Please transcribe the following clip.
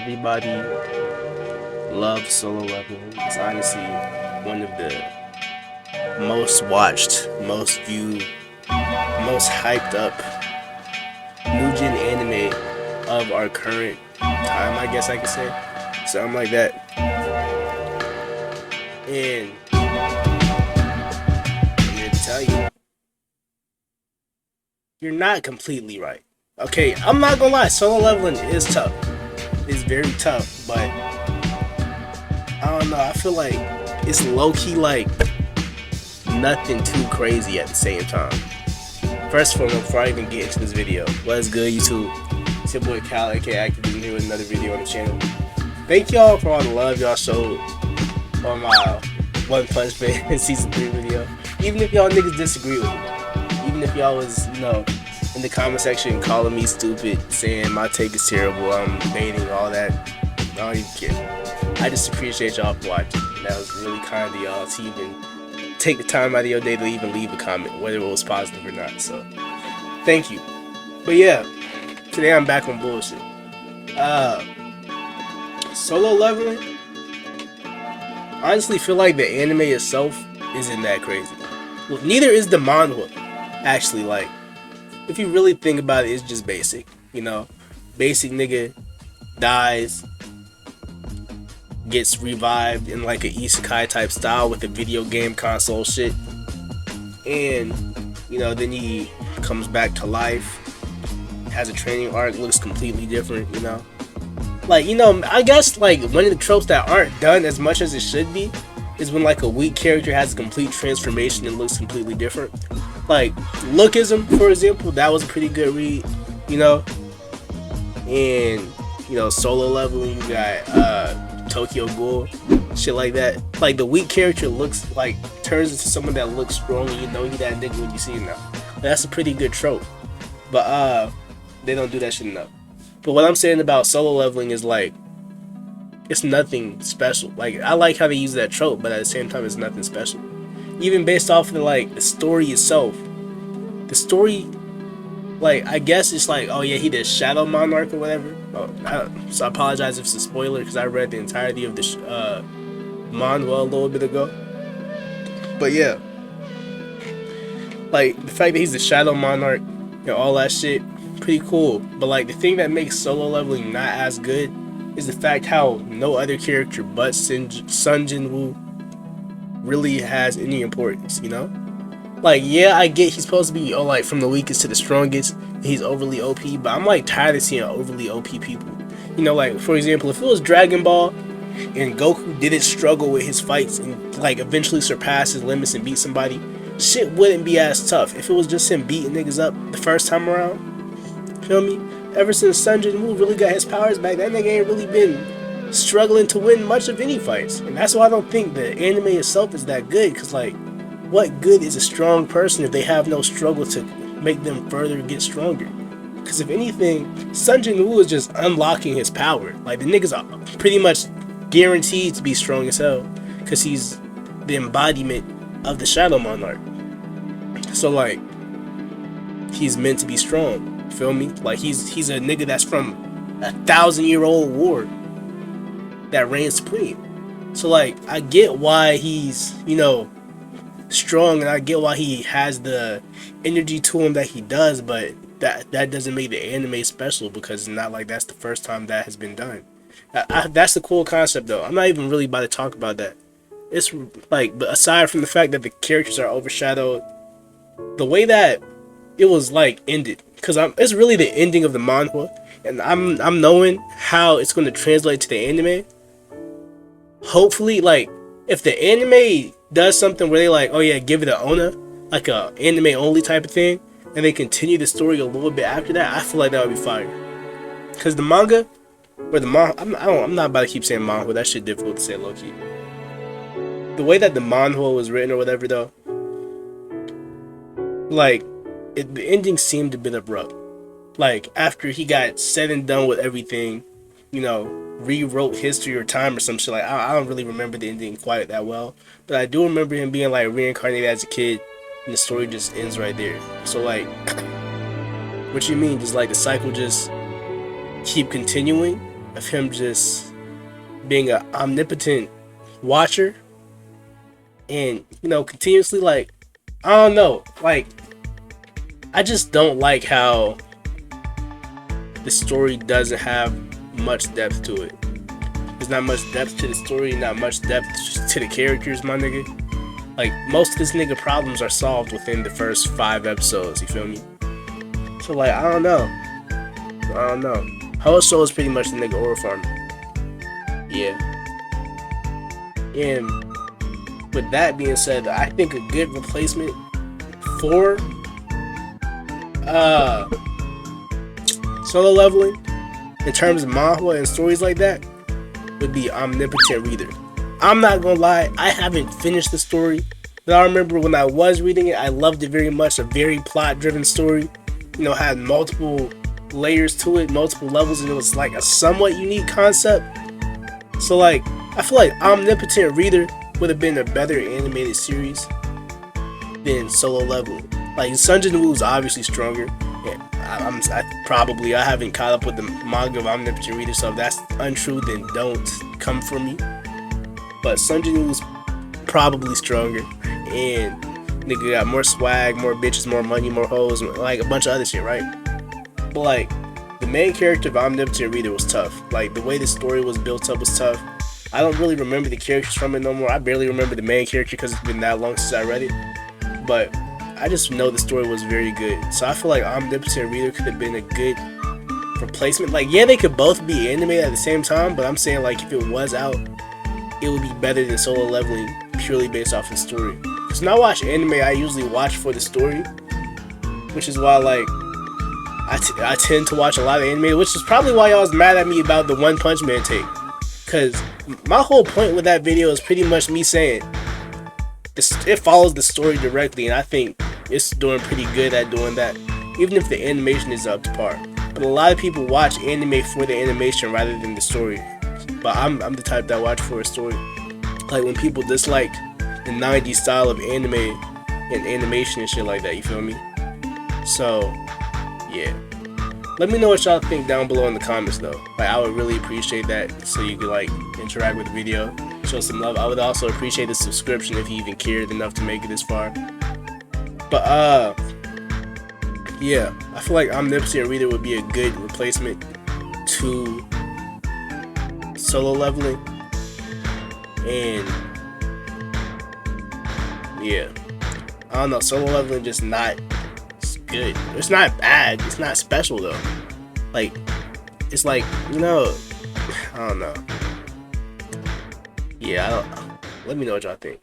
Everybody loves Solo Leveling. It's honestly one of the most watched, most viewed, most hyped up new gen anime of our current time, I guess I could say. Something like that. And I'm here to tell you, you're not completely right. Okay, I'm not gonna lie, Solo Leveling is tough. It's very tough, but I don't know, I feel like it's low-key like nothing too crazy at the same time. First of all, before I even get into this video, what's good, YouTube? It's your boy Cal, aka Activism, here with another video on the channel. Thank y'all for all the love y'all showed on my One Punch Man Season 3 video. Even if y'all niggas disagree with me. Even if y'all was, in the comment section calling me stupid, saying my take is terrible, I'm baiting, all that. I don't even care. I just appreciate y'all for watching. That was really kind of y'all to even take the time out of your day to even leave a comment, whether it was positive or not. So, thank you. But yeah, today I'm back on bullshit. Solo Leveling, I honestly feel like the anime itself isn't that crazy. Well, neither is the manhwa. Actually, like, if you really think about it, it's just basic. Basic nigga dies, gets revived in like an isekai type style with a video game console shit, and then he comes back to life, has a training arc, looks completely different. I guess like one of the tropes that aren't done as much as it should be is when like a weak character has a complete transformation and looks completely different. Like lookism, for example, that was a pretty good read, and Solo Leveling, you got Tokyo Ghoul, shit like that. Like the weak character looks like turns into someone that looks strong, and he that nigga when you see him now. That's a pretty good trope, but they don't do that shit enough. But what I'm saying about Solo Leveling is like it's nothing special. Like I like how they use that trope, but at the same time it's nothing special. Even based off of the story itself, the story, like I guess it's like, oh yeah, he did Shadow Monarch or whatever. So I apologize if it's a spoiler because I read the entirety of the manhwa a little bit ago. But yeah, like the fact that he's the Shadow Monarch and all that shit, pretty cool. But like the thing that makes Solo Leveling not as good is the fact how no other character but Sun Jinwoo really has any importance. Like, yeah, I get he's supposed to be from the weakest to the strongest, he's overly OP, but I'm like tired of seeing overly OP people. Like for example, if it was Dragon Ball and Goku didn't struggle with his fights and like eventually surpass his limits and beat somebody, shit wouldn't be as tough. If it was just him beating niggas up the first time around, feel me? Ever since Sun Jinwoo really got his powers back, that nigga ain't really been struggling to win much of any fights. And that's why I don't think the anime itself is that good, because like, what good is a strong person if they have no struggle to make them further get stronger? Because if anything, Sun Jinwoo is just unlocking his power. Like the niggas are pretty much guaranteed to be strong as hell, because he's the embodiment of the Shadow Monarch. So like, he's meant to be strong. Feel me? Like he's a nigga that's from 1,000-year-old war that reigns supreme. So like, I get why he's strong, and I get why he has the energy to him that he does, but that doesn't make the anime special, because it's not like that's the first time that has been done. That's the cool concept though. I'm not even really about to talk about that. It's like, but aside from the fact that the characters are overshadowed, the way that it was like ended, because it's really the ending of the manhwa, and I'm knowing how it's going to translate to the anime. Hopefully, like if the anime does something where they like, oh yeah, give it a Ona, like a anime only type of thing, and they continue the story a little bit after that, I feel like that would be fire. Because the manga, or the I'm not about to keep saying manhwa, that shit difficult to say low key. The way that the manhwa was written or whatever though, like the ending seemed a bit abrupt. Like after he got said and done with everything, rewrote history or time or some shit. Like I don't really remember the ending quite that well, but I do remember him being like reincarnated as a kid, and the story just ends right there. So like, what you mean? Does like the cycle just keep continuing? of him just being an omnipotent watcher and, you know, continuously, like, I don't know, like, I just don't like how the story doesn't have much depth to it. There's not much depth to the story, not much depth to the characters, my nigga. Like, most of this nigga problems are solved within the first 5 episodes, you feel me? So, like, I don't know. Whole show is pretty much the nigga ore farming. Yeah. And with that being said, I think a good replacement for Solo Leveling in terms of manhwa and stories like that would be Omnipotent Reader. I'm not gonna lie, I haven't finished the story, but I remember when I was reading it, I loved it very much. A very plot-driven story, you know, had multiple layers to it, multiple levels, and it was like a somewhat unique concept. So, like, I feel like Omnipotent Reader would have been a better animated series than Solo Leveling. Like, Sunjin Woo is obviously stronger. Yeah, I haven't caught up with the manga of Omnipotent Reader, so if that's untrue, then don't come for me. But Sunjin Woo's probably stronger, and nigga got more swag, more bitches, more money, more hoes, like a bunch of other shit, right? But like, the main character of Omnipotent Reader was tough. Like, the way the story was built up was tough. I don't really remember the characters from it no more. I barely remember the main character because it's been that long since I read it. But I just know the story was very good. So I feel like Omnipotent Reader could have been a good replacement. Like, yeah, they could both be animated at the same time, but I'm saying, like, if it was out, it would be better than Solo Leveling purely based off the story. Because when I watch anime, I usually watch for the story, which is why, like, I tend to watch a lot of anime, which is probably why y'all was mad at me about the One Punch Man take. Because my whole point with that video is pretty much me saying it follows the story directly, and I think it's doing pretty good at doing that, even if the animation is up to par. But a lot of people watch anime for the animation rather than the story. But I'm the type that watch for a story. Like, when people dislike the 90s style of anime and animation and shit like that, you feel me? So, yeah. Let me know what y'all think down below in the comments, though. Like, I would really appreciate that, so you could, like, interact with the video, show some love. I would also appreciate the subscription if you even cared enough to make it this far. But, yeah. I feel like Omnipotent Reader would be a good replacement to Solo Leveling. And, yeah. I don't know, Solo Leveling just not good. It's not bad. It's not special though. Like, it's like, you know, I don't know. Yeah, let me know what y'all think.